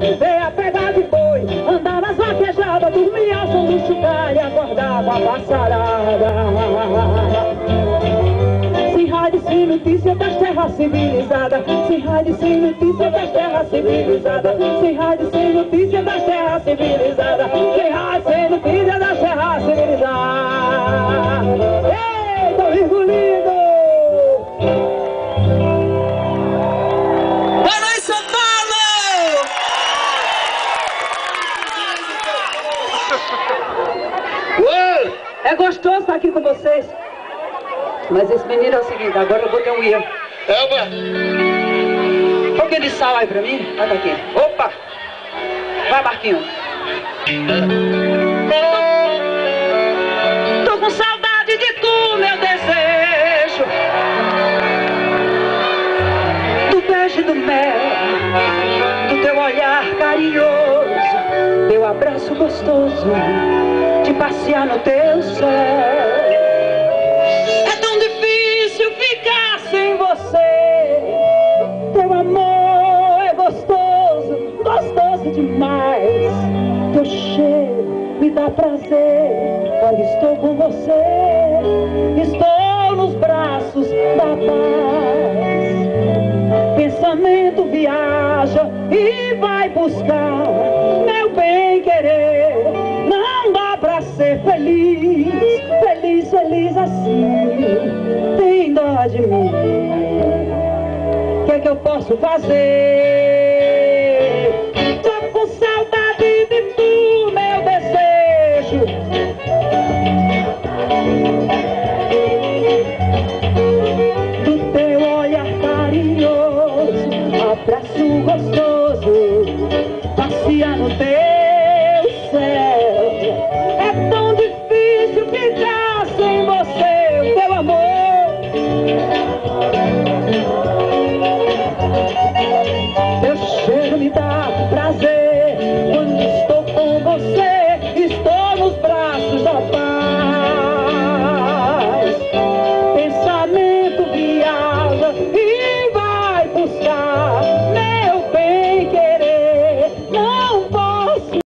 veia pegar de boi, andar nas vaquejadas, dormir ao som do chocalho e acordar com a passarada. Sem rádio, sem notícia das terras civilizadas, sem rádio, sem notícia das terras civilizadas, sem rádio, sem notícia das terras civilizadas, sem rádio, sem notícia das terras civilizadas. Eita, Virgo lindo! Boa noite, São Paulo! É gostoso estar aqui com vocês. Mas esse menino é o seguinte, agora eu vou ter um erro. Um pouquinho de sal aí pra mim. Olha aqui. Opa! Vai, Marquinho. Tô com saudade de tu, meu desejo, do beijo e do mel, do teu olhar carinhoso, teu abraço gostoso, de passear no teu céu. É tão difícil ficar sem você, teu amor é gostoso, gostoso demais. Teu cheiro me dá prazer quando estou com você, estou nos braços da paz. Pensamento viaja e vai buscar meu bem querer. Não dá pra ser feliz, feliz, feliz assim. Tem dó de mim, o que é que eu posso fazer?